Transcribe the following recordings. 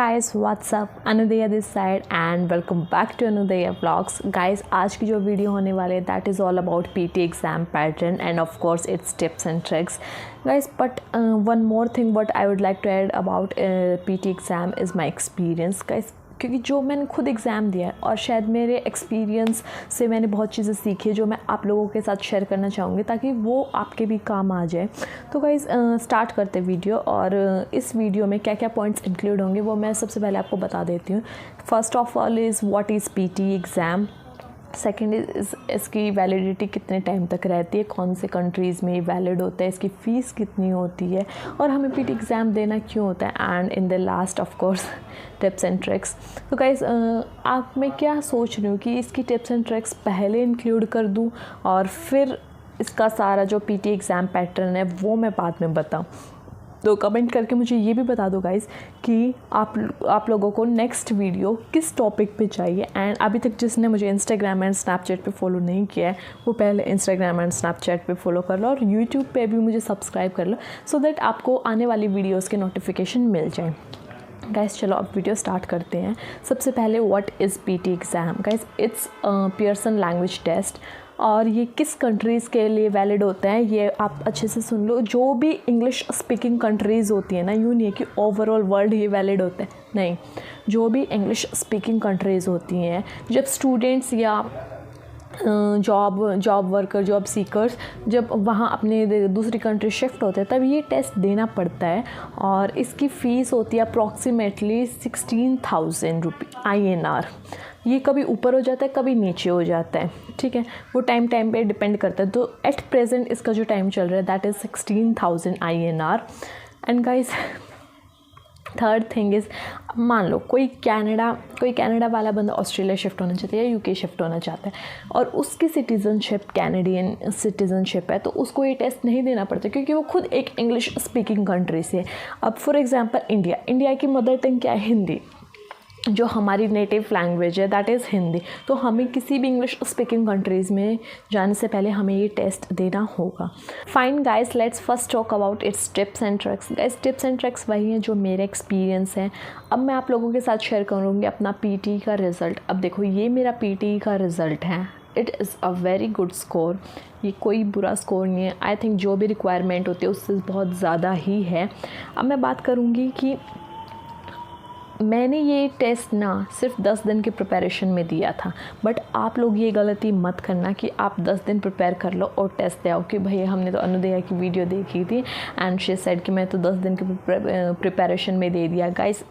guys, what's up? Anudaya this side and welcome back to Anudaya Vlogs. Guys, आज की जो video होने वाले है that is all about PT exam pattern and of course its tips and tricks. Guys, but one more thing what I would like to add about PT exam is my experience. Guys, क्योंकि जो मैंने खुद exam दिया है और शायद मेरे experience से मैंने बहुत चीज़ें सीखी जो मैं आप लोगों के साथ शेयर करना चाहूँगी ताकि वो आपके भी काम आ जाए। तो गाइज़ स्टार्ट करते वीडियो और इस वीडियो में क्या क्या पॉइंट्स इंक्लूड होंगे वो मैं सबसे पहले आपको बता देती हूँ। First of all is what is PT exam. Second is इसकी वैलिडिटी कितने टाइम तक रहती है, कौन से कंट्रीज़ में वैलिड होता है, इसकी फ़ीस कितनी होती है और हमें पीटी एग्ज़ाम देना क्यों होता है। And in the last of course tips and tricks. तो गाइज़ आप मैं क्या सोच रही हूँ कि इसकी टिप्स एंड ट्रिक्स पहले इंक्लूड कर दूँ और फिर इसका सारा जो पीटी एग्ज़ाम पैटर्न है वो मैं बाद में बताऊँ। तो कमेंट करके मुझे ये भी बता दो गाइज़ कि आप लोगों को नेक्स्ट वीडियो किस टॉपिक पे चाहिए। एंड अभी तक जिसने मुझे इंस्टाग्राम एंड स्नैपचैट पे फॉलो नहीं किया है वो पहले इंस्टाग्राम एंड स्नैपचैट पे फॉलो कर लो और यूट्यूब पे भी मुझे सब्सक्राइब कर लो सो दैट आपको आने वाली वीडियोज़ के नोटिफिकेशन मिल जाए। गाइज़ चलो अब वीडियो स्टार्ट करते हैं। सबसे पहले what is PT exam. Guys it's Pearson language test और ये किस कंट्रीज़ के लिए वैलिड होता है ये आप अच्छे से सुन लो। जो भी इंग्लिश स्पीकिंग कंट्रीज़ होती है ना, यूँ नहीं है कि ओवरऑल वर्ल्ड ये वैलिड होता है, नहीं, जो भी इंग्लिश स्पीकिंग कंट्रीज़ होती हैं जब स्टूडेंट्स या जॉब वर्कर जॉब सीकर्स जब वहाँ अपने दूसरी कंट्री शिफ्ट होते हैं तब ये टेस्ट देना पड़ता है और इसकी फ़ीस होती है अप्रॉक्सीमेटली 16,000 रुपये INR। ये कभी ऊपर हो जाता है कभी नीचे हो जाता है, ठीक है, वो टाइम पे डिपेंड करता है। तो एट प्रेजेंट इसका जो टाइम चल रहा है that is 16,000 INR। And guys third thing is मान लो कोई कनाडा वाला बंदा ऑस्ट्रेलिया शिफ्ट होना चाहता है या यूके शिफ्ट होना चाहता है और उसकी सिटीज़नशिप कैनेडियन सिटीज़नशिप है तो उसको ये टेस्ट नहीं देना पड़ता क्योंकि वो खुद एक इंग्लिश स्पीकिंग कंट्री से है। अब फॉर एग्जांपल इंडिया की मदर टंग क्या है, हिंदी, जो हमारी नेटिव लैंग्वेज है दैट इज़ हिंदी। तो हमें किसी भी इंग्लिश स्पीकिंग कंट्रीज़ में जाने से पहले हमें ये टेस्ट देना होगा। Fine guys, let's first talk about it's tips and tricks. Guys tips and tricks वही हैं जो मेरे एक्सपीरियंस हैं। अब मैं आप लोगों के साथ शेयर करूँगी अपना पीटी का रिज़ल्ट। अब देखो ये मेरा पीटी का रिज़ल्ट है, it is a very good score, ये कोई बुरा स्कोर नहीं है। आई थिंक जो भी रिक्वायरमेंट होती है उससे बहुत ज़्यादा ही है। अब मैं बात करूँगी कि मैंने ये टेस्ट ना सिर्फ 10 दिन की प्रिपरेशन में दिया था, बट आप लोग ये गलती मत करना कि आप 10 दिन प्रिपेयर कर लो और टेस्ट दे आओ कि भाई हमने तो अनुदया की वीडियो देखी थी एंड शी सेड कि मैं तो 10 दिन की प्रिपरेशन में दे दिया। गाइस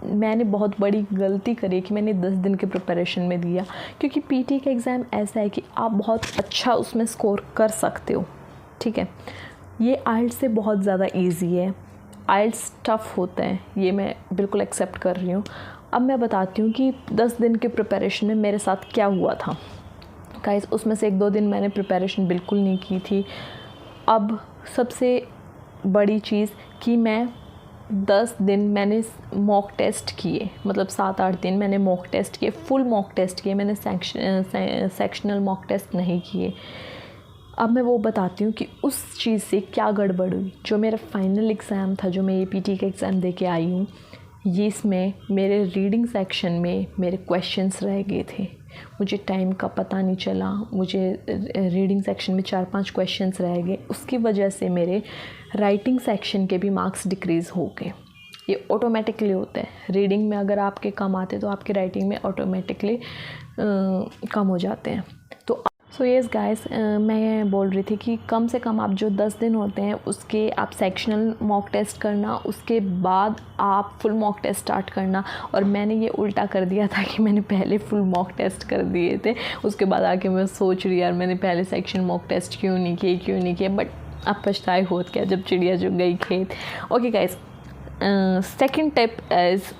मैंने बहुत बड़ी गलती करी कि मैंने 10 दिन के प्रिपरेशन में दिया क्योंकि पीटी का एग्ज़ाम ऐसा है कि आप बहुत अच्छा उसमें स्कोर कर सकते हो, ठीक है। ये IELTS से बहुत ज़्यादा ईजी है, IELTS टफ़ होता है, ये मैं बिल्कुल एक्सेप्ट कर रही हूँ। अब मैं बताती हूँ कि 10 दिन के प्रिपरेशन में मेरे साथ क्या हुआ था। गाइस उसमें से 1-2 दिन मैंने प्रिपरेशन बिल्कुल नहीं की थी। अब सबसे बड़ी चीज़ कि मैं 10 दिन मैंने मॉक टेस्ट किए, मतलब 7-8 दिन मैंने मॉक टेस्ट किए, फुल मॉक टेस्ट किए, मैंने सेक्शनल मॉक टेस्ट नहीं किए। अब मैं वो बताती हूँ कि उस चीज़ से क्या गड़बड़ हुई। जो मेरा फाइनल एग्ज़ाम था, जो मैं ये पीटी का एग्ज़ाम दे के आई हूँ, ये इसमें मेरे रीडिंग सेक्शन में मेरे क्वेश्चंस रह गए थे। मुझे टाइम का पता नहीं चला, मुझे रीडिंग सेक्शन में 4-5 क्वेश्चंस रह गए, उसकी वजह से मेरे राइटिंग सेक्शन के भी मार्क्स डिक्रीज़ हो गए। ये ऑटोमेटिकली होता है, रीडिंग में अगर आपके कम आते तो आपके राइटिंग में ऑटोमेटिकली कम हो जाते हैं। तो सो येस गाइस, मैं बोल रही थी कि कम से कम आप जो 10 दिन होते हैं उसके आप सेक्शनल मॉक टेस्ट करना, उसके बाद आप फुल मॉक टेस्ट स्टार्ट करना। और मैंने ये उल्टा कर दिया था कि मैंने पहले फुल मॉक टेस्ट कर दिए थे, उसके बाद आके मैं सोच रही यार मैंने पहले सेक्शन मॉक टेस्ट क्यों नहीं किए, बट अब पछताए होत क्या जब चिड़िया जो गई खेत। Okay guys, second tip is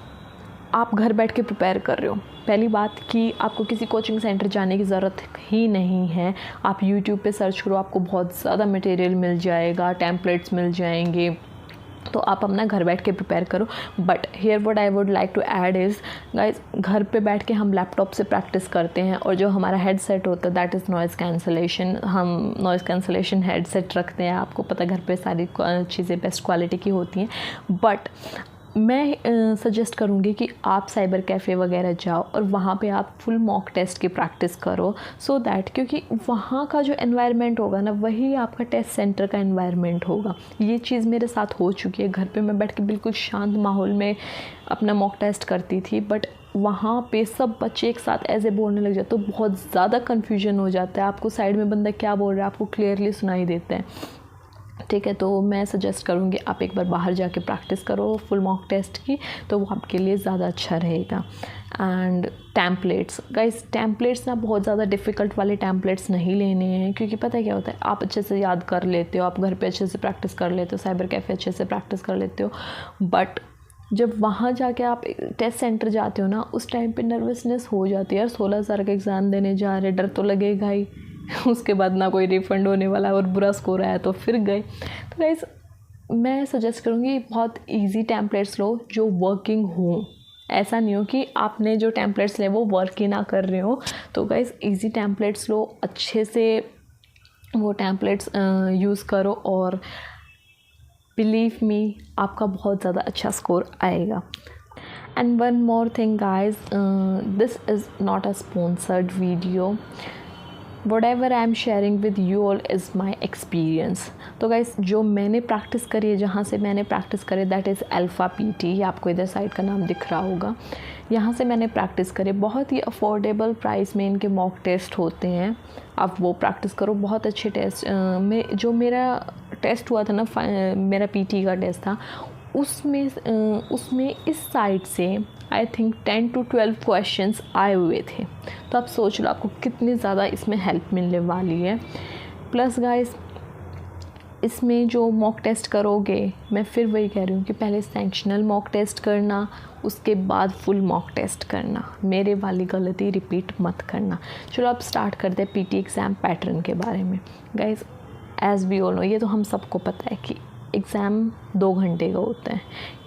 आप घर बैठ के प्रिपेयर कर रहे हो। पहली बात कि आपको किसी कोचिंग सेंटर जाने की ज़रूरत ही नहीं है, आप यूट्यूब पे सर्च करो, आपको बहुत ज़्यादा मटेरियल मिल जाएगा, टेम्पलेट्स मिल जाएंगे, तो आप अपना घर बैठ के प्रिपेयर करो। But here what I would like to add is guys, घर पे बैठ के हम लैपटॉप से प्रैक्टिस करते हैं और जो हमारा हेडसेट होता है दैट इज़ नॉइज़ कैंसलेशन, हम नॉइज़ कैंसलेशन हेडसेट रखते हैं। आपको पता है घर पे सारी चीज़ें बेस्ट क्वालिटी की होती हैं, बट मैं सजेस्ट करूँगी कि आप साइबर कैफ़े वगैरह जाओ और वहाँ पे आप फुल मॉक टेस्ट की प्रैक्टिस करो, सो दैट क्योंकि वहाँ का जो एनवायरनमेंट होगा ना वही आपका टेस्ट सेंटर का एनवायरनमेंट होगा। ये चीज़ मेरे साथ हो चुकी है। घर पे मैं बैठ के बिल्कुल शांत माहौल में अपना मॉक टेस्ट करती थी, बट वहाँ पे सब बच्चे एक साथ ऐसे बोलने लग जाते तो बहुत ज़्यादा कन्फ्यूजन हो जाता है। आपको साइड में बंदा क्या बोल रहा है आपको क्लियरली सुनाई देता है, ठीक है। तो मैं सजेस्ट करूँगी आप एक बार बाहर जाके प्रैक्टिस करो फुल मॉक टेस्ट की, तो वो आपके लिए ज़्यादा अच्छा रहेगा। एंड टैम्पलेट्स, गाइस टैम्पलेट्स ना बहुत ज़्यादा डिफ़िकल्ट वाले टैम्पलेट्स नहीं लेने हैं, क्योंकि पता है क्या होता है, आप अच्छे से याद कर लेते हो, आप घर पे अच्छे से प्रैक्टिस कर लेते हो, साइबर कैफ़े अच्छे से प्रैक्टिस कर लेते हो, बट जब वहाँ जाके आप टेस्ट सेंटर जाते हो ना उस टाइम पे नर्वसनेस हो जाती है यार। 16,000 का एग्ज़ाम देने जा रहे, डर तो लगेगा ही। उसके बाद ना कोई रिफ़ंड होने वाला और बुरा स्कोर आया तो फिर गए। तो गाइस मैं सजेस्ट करूँगी बहुत इजी टैम्पलेट्स लो जो वर्किंग हो। ऐसा नहीं हो कि आपने जो टैम्पलेट्स ले वो वर्क ही ना कर रहे हो। तो गाइस इजी टैम्पलेट्स लो, अच्छे से वो टैम्पलेट्स यूज़ करो और बिलीव मी आपका बहुत ज़्यादा अच्छा स्कोर आएगा। And one more thing guys, this is not a sponsored video, whatever I am sharing with you all is my experience। तो गाइस जो मैंने प्रैक्टिस करी है, जहाँ से मैंने प्रैक्टिस करी, दैट इज़ अल्फ़ा PT, ये आपको इधर साइड का नाम दिख रहा होगा। यहाँ से मैंने प्रैक्टिस करी, बहुत ही अफोर्डेबल प्राइस में इनके मॉक टेस्ट होते हैं, आप वो प्रैक्टिस करो। बहुत अच्छे टेस्ट में जो मेरा टेस्ट हुआ था ना, मेरा PT का टेस्ट था, उसमें इस साइड से आई थिंक 10 to 12 क्वेश्चंस आए हुए थे। तो आप सोच लो आपको कितनी ज़्यादा इसमें हेल्प मिलने वाली है। प्लस गाइस इसमें जो मॉक टेस्ट करोगे, मैं फिर वही कह रही हूँ कि पहले सेक्शनल मॉक टेस्ट करना, उसके बाद फुल मॉक टेस्ट करना। मेरे वाली गलती रिपीट मत करना। चलो अब स्टार्ट करते हैं PT एग्ज़ाम पैटर्न के बारे में। Guys as we all know, ये तो हम सबको पता है कि एग्ज़ाम 2 घंटे का होता है।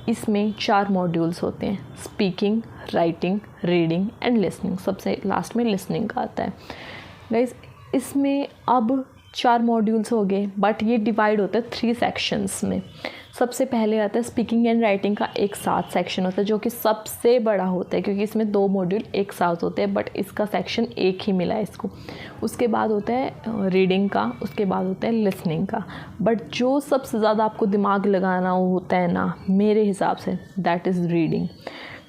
इसमें 4 मॉड्यूल्स होते हैं, speaking, writing, reading and listening. सबसे लास्ट में लिसनिंग का आता है। गाइस इसमें अब 4 मॉड्यूल्स हो गए, बट ये डिवाइड होता है 3 सेक्शंस में। सबसे पहले आता है स्पीकिंग एंड राइटिंग का एक साथ सेक्शन होता है, जो कि सबसे बड़ा होता है, क्योंकि इसमें 2 मॉड्यूल एक साथ होते हैं, बट इसका सेक्शन एक ही मिला है इसको। उसके बाद होता है रीडिंग का, उसके बाद होता है लिसनिंग का। बट जो सबसे ज़्यादा आपको दिमाग लगाना होता है ना, मेरे हिसाब से, that is reading.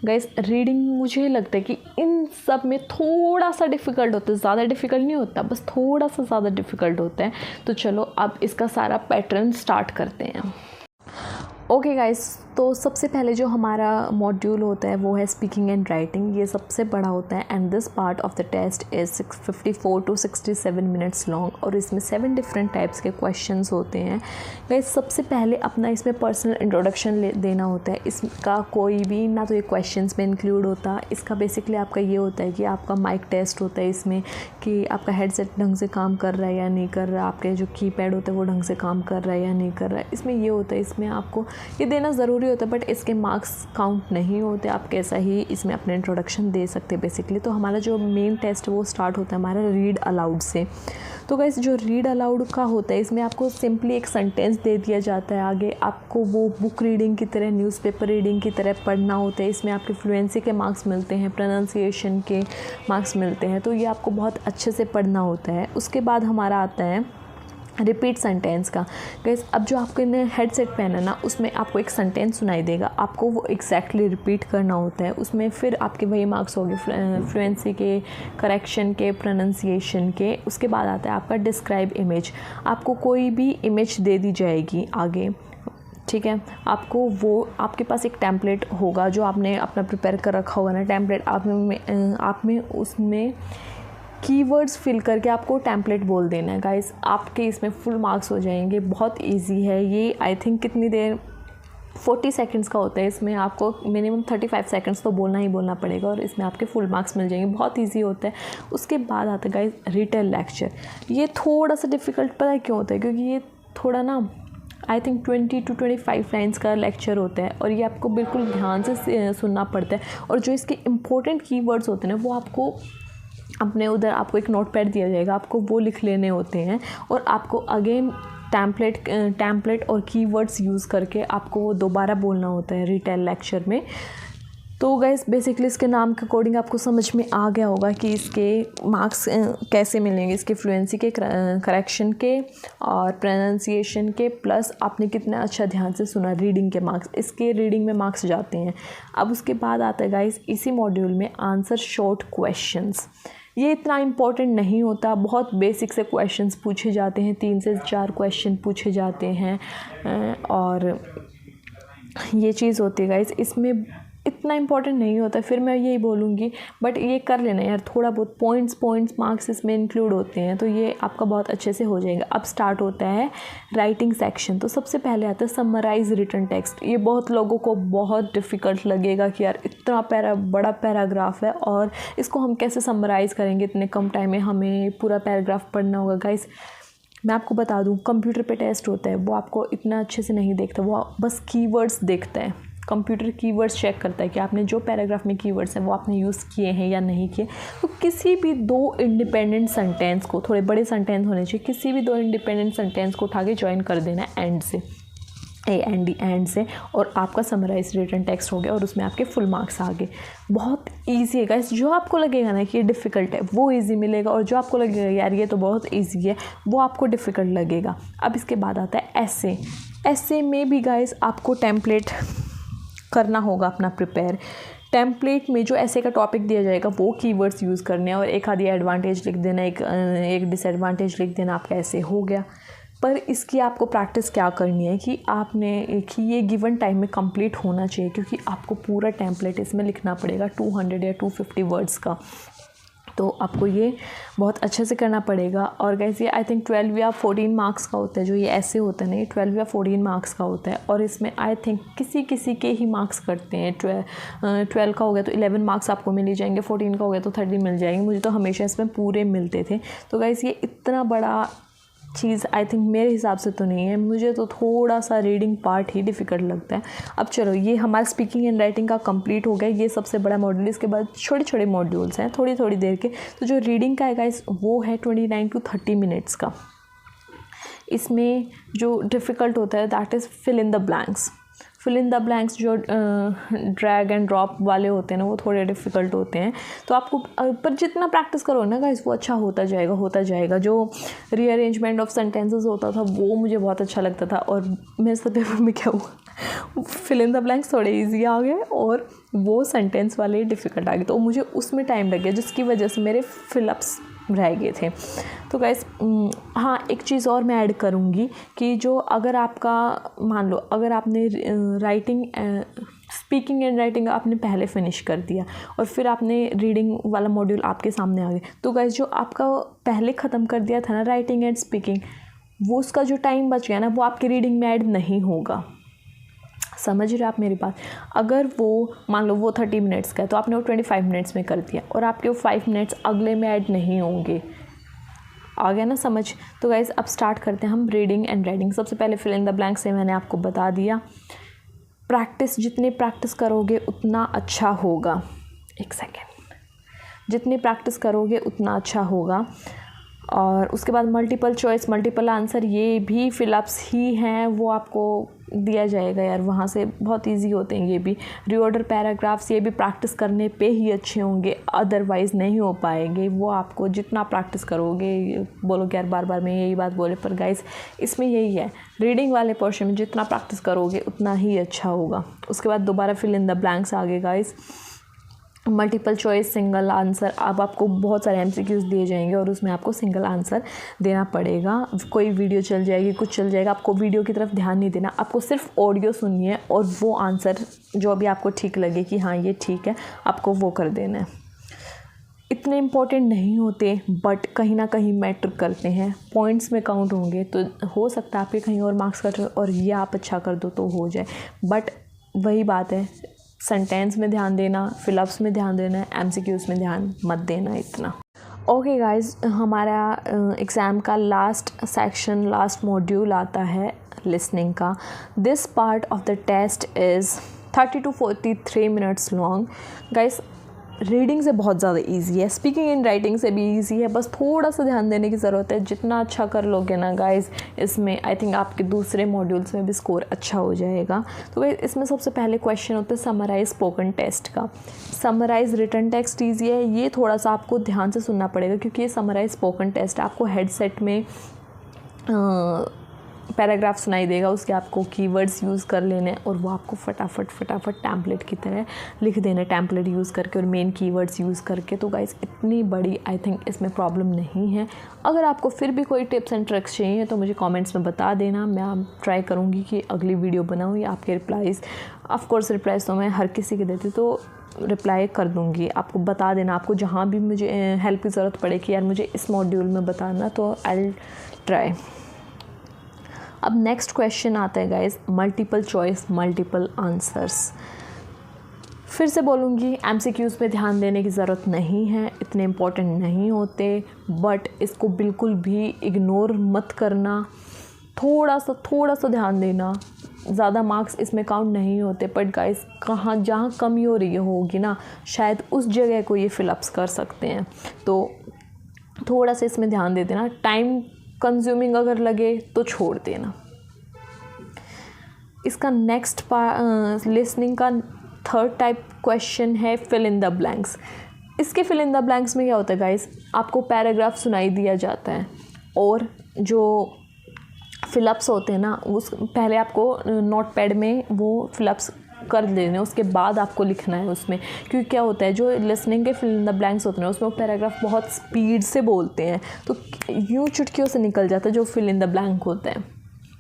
Guys reading मुझे लगता है कि इन सब में थोड़ा सा डिफ़िकल्ट होता है, ज़्यादा डिफ़िकल्ट नहीं होता, बस थोड़ा सा ज़्यादा डिफ़िकल्ट होता है। तो चलो अब इसका सारा पैटर्न स्टार्ट करते हैं। ओके गाइस, तो सबसे पहले जो हमारा मॉड्यूल होता है वो है स्पीकिंग एंड राइटिंग। ये सबसे बड़ा होता है and this part of the test is 54 to 67 minutes long, और इसमें 7 डिफरेंट टाइप्स के क्वेश्चंस होते हैं। गाइस सबसे पहले अपना इसमें पर्सनल इंट्रोडक्शन देना होता है। इसका कोई भी ना तो ये क्वेश्चंस में इंक्लूड होता, इसका बेसिकली आपका ये होता है कि आपका माइक टेस्ट होता है इसमें, कि आपका हेडसेट ढंग से काम कर रहा है या नहीं कर रहा, आपके जो कीपैड होता है वो ढंग से काम कर रहा है या नहीं कर रहा है। इसमें ये होता है, इसमें आपको ये देना ज़रूरी होता है, बट इसके मार्क्स काउंट नहीं होते। आप कैसा ही इसमें अपने इंट्रोडक्शन दे सकते हैं बेसिकली। तो हमारा जो मेन टेस्ट वो स्टार्ट होता है हमारा रीड अलाउड से। तो गाइस जो रीड अलाउड का होता है, इसमें आपको सिंपली एक सेंटेंस दे दिया जाता है, आगे आपको वो बुक रीडिंग की तरह, न्यूज़पेपर रीडिंग की तरह पढ़ना होता है। इसमें आपके फ्लुएंसी के मार्क्स मिलते हैं, प्रोनाउंसिएशन के मार्क्स मिलते हैं, तो ये आपको बहुत अच्छे से पढ़ना होता है। उसके बाद हमारा आता है रिपीट सेंटेंस का। गाइस अब जो आपके ने हेडसेट पहना है ना, उसमें आपको एक सेंटेंस सुनाई देगा, आपको वो एग्जैक्टली रिपीट करना होता है। उसमें फिर आपके वही मार्क्स होंगे फ्लुएंसी के, करेक्शन के, प्रोनाउंसिएशन के। उसके बाद आता है आपका डिस्क्राइब इमेज। आपको कोई भी इमेज दे दी जाएगी आगे, ठीक है। आपको वो, आपके पास एक टेम्पलेट होगा जो आपने अपना प्रिपेयर कर रखा होगा ना टेम्पलेट, आप में उसमें कीवर्ड्स फिल करके आपको टेम्पलेट बोल देना है। गाइस आपके इसमें फुल मार्क्स हो जाएंगे। बहुत इजी है ये। आई थिंक कितनी देर, 40 सेकंड्स का होता है। इसमें आपको मिनिमम 35 सेकंड्स तो बोलना ही बोलना पड़ेगा, और इसमें आपके फुल मार्क्स मिल जाएंगे। बहुत इजी होता है। उसके बाद आता है गाइस रिटन लेक्चर। ये थोड़ा सा डिफ़िकल्ट, पता है क्यों होता है, क्योंकि ये थोड़ा ना आई थिंक 20 to 25 लाइन्स का लेक्चर होता है, और ये आपको बिल्कुल ध्यान से सुनना पड़ता है। और जो इसके इम्पोर्टेंट कीवर्ड्स होते हैं ना, वो आपको अपने उधर, आपको एक नोट पैड दिया जाएगा, आपको वो लिख लेने होते हैं, और आपको अगेन टैम्पलेट और कीवर्ड्स यूज़ करके आपको वो दोबारा बोलना होता है रिटेल लेक्चर में। तो गाइस बेसिकली इसके नाम के अकॉर्डिंग आपको समझ में आ गया होगा कि इसके मार्क्स कैसे मिलेंगे, इसके फ्लुएंसी के, करेक्शन के और प्रोनाउंसिएशन के, प्लस आपने कितना अच्छा ध्यान से सुना, रीडिंग के मार्क्स, इसके रीडिंग में मार्क्स जाते हैं। अब उसके बाद आता है गाइस इसी मॉड्यूल में आंसर शॉर्ट क्वेश्चंस। ये इतना इम्पोर्टेंट नहीं होता, बहुत बेसिक से क्वेश्चंस पूछे जाते हैं, 3 से 4 क्वेश्चन पूछे जाते हैं और ये चीज़ होती है गाइस, इसमें इतना इम्पोर्टेंट नहीं होता। फिर मैं यही बोलूँगी, बट ये कर लेना यार, थोड़ा बहुत पॉइंट्स मार्क्स इसमें इंक्लूड होते हैं, तो ये आपका बहुत अच्छे से हो जाएगा। अब स्टार्ट होता है राइटिंग सेक्शन। तो सबसे पहले आता है समराइज रिटन टेक्स्ट। ये बहुत लोगों को बहुत डिफ़िकल्ट लगेगा कि यार इतना बड़ा पैराग्राफ है और इसको हम कैसे समराइज़ करेंगे, इतने कम टाइम में हमें पूरा पैराग्राफ पढ़ना होगा। गाइस मैं आपको बता दूँ, कंप्यूटर पे टेस्ट होता है, वो आपको इतना अच्छे से नहीं देखता, वो बस कीवर्ड्स देखता है। कंप्यूटर कीवर्ड्स चेक करता है कि आपने जो पैराग्राफ में कीवर्ड्स हैं वो आपने यूज़ किए हैं या नहीं किए। तो किसी भी 2 इंडिपेंडेंट सेंटेंस को, थोड़े बड़े सेंटेंस होने चाहिए, किसी भी 2 इंडिपेंडेंट सेंटेंस को उठा के ज्वाइन कर देना है एंड से, एंड से, और आपका समराइज रिटन टेक्स्ट हो गया और उसमें आपके फुल मार्क्स आ गए। बहुत ईजी है गाइस। जो आपको लगेगा ना कि ये डिफ़िकल्ट है वो ईजी मिलेगा, और जो आपको लगेगा यार ये तो बहुत ईजी है वो आपको डिफ़िकल्ट लगेगा। अब इसके बाद आता है ऐसे। ऐसे में भी गाइस आपको टेम्पलेट करना होगा अपना प्रिपेयर। टेम्पलेट में जो ऐसे का टॉपिक दिया जाएगा वो कीवर्ड्स यूज़ करने हैं और एक आधी एडवांटेज लिख देना, एक डिसएडवांटेज लिख देना, आपका ऐसे हो गया। पर इसकी आपको प्रैक्टिस क्या करनी है कि आपने कि ये गिवन टाइम में कंप्लीट होना चाहिए, क्योंकि आपको पूरा टेम्पलेट इसमें लिखना पड़ेगा 200 या 250 वर्ड्स का। तो आपको ये बहुत अच्छे से करना पड़ेगा। और गाइस ये आई थिंक 12 या 14 मार्क्स का होता है, जो ये ऐसे होता है ना, ये 12 या 14 मार्क्स का होता है। और इसमें आई थिंक किसी के ही मार्क्स करते हैं। 12 का हो गया तो 11 मार्क्स आपको मिल ही जाएंगे, 14 का हो गया तो 30 मिल जाएंगे। मुझे तो हमेशा इसमें पूरे मिलते थे। तो गाइस ये इतना बड़ा चीज़ आई थिंक मेरे हिसाब से तो नहीं है, मुझे तो थोड़ा सा रीडिंग पार्ट ही डिफ़िकल्ट लगता है। अब चलो, ये हमारा स्पीकिंग एंड राइटिंग का कंप्लीट हो गया, ये सबसे बड़ा मॉड्यूल। इसके बाद छोटे छोटे मॉड्यूल्स हैं थोड़ी देर के। तो जो रीडिंग का है गाइस वो है 29 to 30 मिनट्स का। इसमें जो डिफ़िकल्ट होता है that is fill in the blanks. Fill in the blanks जो ड्रैग एंड ड्रॉप वाले होते हैं ना, वो थोड़े डिफ़िकल्ट होते हैं। तो आपको पर जितना प्रैक्टिस करो ना गाइस वो अच्छा होता जाएगा। जो रीअरेंजमेंट ऑफ सेंटेंसेस होता था वो मुझे बहुत अच्छा लगता था, और मेरे साथ पेपर में क्या हुआ, फिल इन द ब्लैंक्स थोड़े ईजी आ गए और वो सेंटेंस वाले डिफ़िकल्ट आ गए। तो मुझे उसमें टाइम लग गया, जिसकी वजह से मेरे फिलअप्स रह गए थे। तो गाइस हाँ, एक चीज़ और मैं ऐड करूँगी कि जो अगर आपका मान लो अगर आपने स्पीकिंग एंड राइटिंग आपने पहले फिनिश कर दिया और फिर आपने रीडिंग वाला मॉड्यूल आपके सामने आ गया, तो गाइस जो आपका पहले ख़त्म कर दिया था ना राइटिंग एंड स्पीकिंग, वो उसका जो टाइम बच गया ना वो आपकी रीडिंग में ऐड नहीं होगा। समझ रहे आप मेरी बात? अगर वो मान लो वो 30 मिनट्स का है तो आपने वो 25 मिनट्स में कर दिया और आपके वो 5 मिनट्स अगले में ऐड नहीं होंगे। आ गया ना समझ? तो गाइस अब स्टार्ट करते हैं हम रीडिंग एंड राइटिंग। सबसे पहले फिल इन द ब्लैंक से मैंने आपको बता दिया। जितनी प्रैक्टिस करोगे उतना अच्छा होगा। एक सेकेंड, जितनी प्रैक्टिस करोगे उतना अच्छा होगा। और उसके बाद मल्टीपल चॉइस, मल्टीपल आंसर, ये भी फिलअप्स ही हैं, वो आपको दिया जाएगा यार, वहाँ से बहुत इजी होते हैं ये भी। रीऑर्डर पैराग्राफ्स, ये भी प्रैक्टिस करने पे ही अच्छे होंगे, अदरवाइज़ नहीं हो पाएंगे। वो आपको जितना प्रैक्टिस करोगे, बोलोगे यार बार बार मैं यही बात बोले, पर गाइस इसमें यही है, रीडिंग वाले पोर्शन में जितना प्रैक्टिस करोगे उतना ही अच्छा होगा। उसके बाद दोबारा फिल इन द ब्लैंक्स आ गए guys, multiple choice, single answer. अब आपको बहुत सारे MCQs दिए जाएंगे और उसमें आपको सिंगल आंसर देना पड़ेगा। कोई वीडियो चल जाएगी, कुछ चल जाएगा, आपको वीडियो की तरफ ध्यान नहीं देना, आपको सिर्फ ऑडियो सुननी है और वो आंसर जो भी आपको ठीक लगे कि हाँ ये ठीक है, आपको वो कर देना है। इतने इम्पोर्टेंट नहीं होते बट कहीं ना कहीं मैटर करते हैं, पॉइंट्स में काउंट होंगे। तो हो सकता है आपके कहीं और मार्क्स कट और ये आप अच्छा कर दो तो हो जाए, बट वही बात है, सेंटेंस में ध्यान देना, फिलअप्स में ध्यान देना, MCQs में ध्यान मत देना इतना। ओके गाइस, हमारा एग्ज़ाम का लास्ट सेक्शन, लास्ट मॉड्यूल आता है लिसनिंग का। This part of the test is 30 to 43 minutes long. Guys reading से बहुत ज़्यादा इजी है, स्पीकिंग एंड राइटिंग से भी इजी है, बस थोड़ा सा ध्यान देने की ज़रूरत है। जितना अच्छा कर लोगे ना गाइस, इसमें आई थिंक आपके दूसरे मॉड्यूल्स में भी स्कोर अच्छा हो जाएगा। तो गाइस इसमें सबसे पहले क्वेश्चन होता है समराइज स्पोकन टेस्ट का। समराइज रिटन टेक्स्ट ईजी है, ये थोड़ा सा आपको ध्यान से सुनना पड़ेगा क्योंकि ये समराइज स्पोकन टेस्ट आपको हेडसेट में पैराग्राफ सुनाई देगा, उसके आपको कीवर्ड्स यूज़ कर लेने और वो आपको फटाफट टैम्पलेट की तरह लिख देना, टैम्पलेट यूज़ करके और मेन कीवर्ड्स यूज़ करके। तो गाइस इतनी बड़ी आई थिंक इसमें प्रॉब्लम नहीं है। अगर आपको फिर भी कोई टिप्स एंड ट्रिक्स चाहिए तो मुझे कमेंट्स में बता देना, मैं ट्राई करूँगी कि अगली वीडियो बनाऊँ या आपके रिप्लाईज़, ऑफकोर्स रिप्लाईज़ तो मैं हर किसी के देती तो रिप्लाई कर दूँगी। आपको बता देना, आपको जहाँ भी मुझे हेल्प की ज़रूरत पड़े कि यार मुझे इस मॉड्यूल में बताना, तो आई विल ट्राई। अब नेक्स्ट क्वेश्चन आता है guys, multiple choice multiple answers. फिर से बोलूँगी, एमसीक्यूज़ पे ध्यान देने की ज़रूरत नहीं है, इतने इम्पोर्टेंट नहीं होते, बट इसको बिल्कुल भी इग्नोर मत करना, थोड़ा सा ध्यान देना। ज़्यादा मार्क्स इसमें काउंट नहीं होते, बट गाइस जहाँ कमी हो रही होगी ना, शायद उस जगह को ये फिलअप्स कर सकते हैं, तो थोड़ा सा इसमें ध्यान दे देना। टाइम कंज्यूमिंग अगर लगे तो छोड़ देना। इसका नेक्स्ट लिसनिंग का थर्ड टाइप क्वेश्चन है फिल इन द ब्लैंक्स। इसके फिल इन द ब्लैंक्स में क्या होता है गाइस, आपको पैराग्राफ सुनाई दिया जाता है और जो फिलअप्स होते हैं ना, उस पहले आपको नोटपैड में वो फिलअप्स कर लेने, उसके बाद आपको लिखना है उसमें। क्योंकि क्या होता है, जो लिसनिंग के फिल इन द ब्लैंक्स होते हैं उसमें वो पैराग्राफ बहुत स्पीड से बोलते हैं, तो यूँ चुटकियों से निकल जाता है जो फिल इन द ब्लैंक होता है।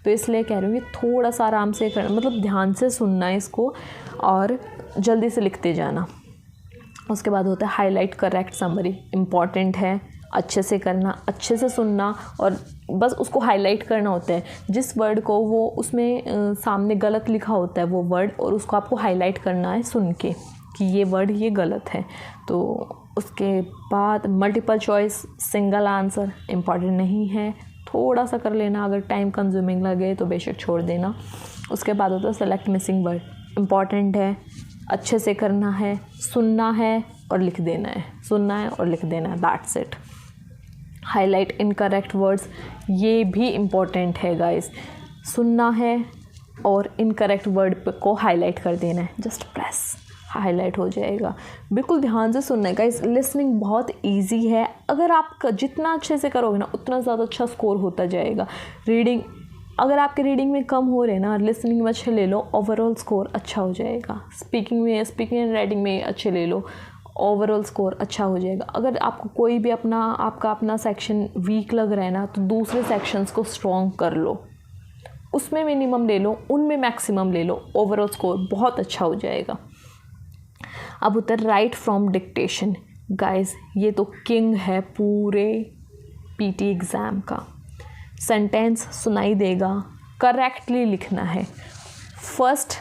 तो इसलिए कह रही हूँ कि थोड़ा सा आराम से करना, मतलब ध्यान से सुनना है इसको और जल्दी से लिखते जाना। उसके बाद होता है हाईलाइट करेक्ट समरी, इम्पॉर्टेंट है, अच्छे से करना, अच्छे से सुनना और बस उसको हाईलाइट करना होता है। जिस वर्ड को वो उसमें सामने गलत लिखा होता है वो वर्ड, और उसको आपको हाईलाइट करना है सुन के कि ये वर्ड ये गलत है। तो उसके बाद multiple choice single answer important नहीं है, थोड़ा सा कर लेना, अगर टाइम कंज्यूमिंग लगे तो बेशक छोड़ देना। उसके बाद होता है सेलेक्ट मिसिंग वर्ड, इम्पॉर्टेंट है, अच्छे से करना है, सुनना है और लिख देना है, सुनना है और लिख देना है, that's it. Highlight incorrect words, ये भी इम्पॉर्टेंट है गाइस, सुनना है और इनकरेक्ट वर्ड को हाईलाइट कर देना है, जस्ट प्रेस, हाईलाइट हो जाएगा। बिल्कुल ध्यान से सुनना है गाइस, लिसनिंग बहुत इजी है, अगर आप जितना अच्छे से करोगे ना उतना ज़्यादा अच्छा स्कोर होता जाएगा। रीडिंग अगर आपके रीडिंग में कम हो रहे ना, लिसनिंग में अच्छे ले लो, ओवरऑल स्कोर अच्छा हो जाएगा। स्पीकिंग एंड राइटिंग में अच्छे ले लो, ओवरऑल स्कोर अच्छा हो जाएगा। अगर आपको कोई भी आपका अपना सेक्शन वीक लग रहा है ना, तो दूसरे सेक्शंस को स्ट्रॉन्ग कर लो, उसमें मिनिमम ले लो, उनमें मैक्सिमम ले लो, ओवरऑल स्कोर बहुत अच्छा हो जाएगा। अब होता है राइट फ्रॉम डिक्टेशन। गाइस ये तो किंग है पूरे पीटी एग्ज़ाम का। सेंटेंस सुनाई देगा, करेक्टली लिखना है। फर्स्ट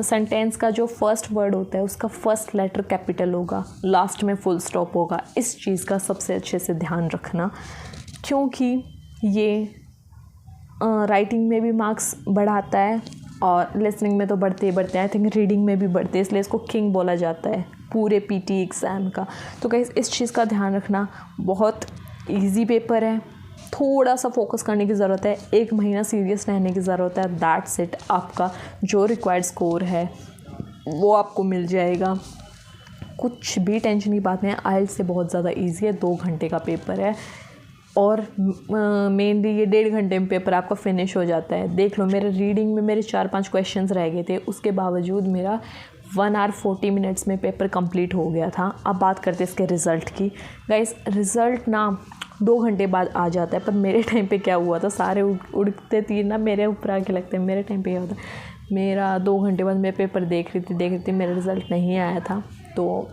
सेंटेंस का जो फर्स्ट वर्ड होता है उसका फर्स्ट लेटर कैपिटल होगा, लास्ट में फुल स्टॉप होगा। इस चीज़ का सबसे अच्छे से ध्यान रखना, क्योंकि ये राइटिंग में भी मार्क्स बढ़ाता है और लिसनिंग में तो बढ़ते ही बढ़ते हैं, आई थिंक रीडिंग में भी बढ़ते हैं, इसलिए इसको किंग बोला जाता है पूरे पीटी एग्ज़ाम का। तो गाइस इस चीज़ का ध्यान रखना, बहुत इजी पेपर है, थोड़ा सा फोकस करने की ज़रूरत है, 1 महीना सीरियस रहने की ज़रूरत है, दैट्स इट। आपका जो रिक्वायर्ड स्कोर है वो आपको मिल जाएगा, कुछ भी टेंशन की बात नहीं है। आइल्स से बहुत ज़्यादा इजी है, 2 घंटे का पेपर है और मेनली ये 1.5 घंटे में पेपर आपका फिनिश हो जाता है। देख लो मेरे रीडिंग में मेरे 4-5 क्वेश्चंस रह गए थे, उसके बावजूद मेरा 1 आवर 40 मिनट्स में पेपर कंप्लीट हो गया था। अब बात करते हैं इसके रिज़ल्ट की। गाइस रिज़ल्ट ना 2 घंटे बाद आ जाता है, पर मेरे टाइम पे क्या हुआ था, सारे उड़ते तीर ना मेरे ऊपर आके लगते हैं। मेरे टाइम पे क्या होता, मेरा 2 घंटे बाद मैं पेपर देख रही थी, मेरा रिज़ल्ट नहीं आया था, तो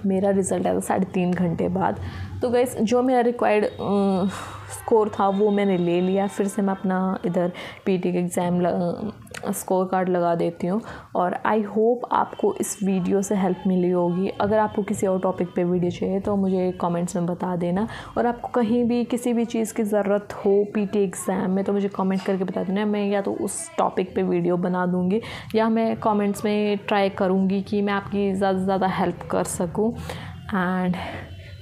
मेरा रिज़ल्ट आया था 3.5 घंटे बाद। तो गाइस जो मेरा रिक्वायर्ड स्कोर था वो मैंने ले लिया। फिर से मैं अपना इधर पीटी का एग्ज़ाम स्कोर कार्ड लगा देती हूँ। और आई होप आपको इस वीडियो से हेल्प मिली होगी। अगर आपको किसी और टॉपिक पे वीडियो चाहिए तो मुझे कमेंट्स में बता देना, और आपको कहीं भी किसी भी चीज़ की ज़रूरत हो पीटी एग्ज़ाम में तो मुझे कमेंट करके बता देना। मैं या तो उस टॉपिक पे वीडियो बना दूँगी या मैं कमेंट्स में ट्राई करूँगी कि मैं आपकी ज़्यादा से ज़्यादा हेल्प कर सकूँ। And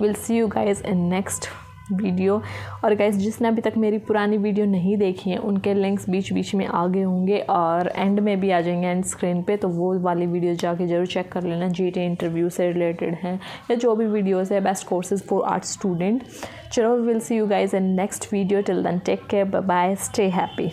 will see you guys in next video. और गाइस जिसने अभी तक मेरी पुरानी वीडियो नहीं देखी है उनके लिंक्स बीच बीच में आगे होंगे और एंड में भी आ जाएंगे एंड स्क्रीन पे, तो वो वाली वीडियो जाके ज़रूर चेक कर लेना। जीटी इंटरव्यू से रिलेटेड हैं या जो भी वीडियोस है, best courses for art student. चलो will see you guys in next video. Till then take care, bye bye, stay happy.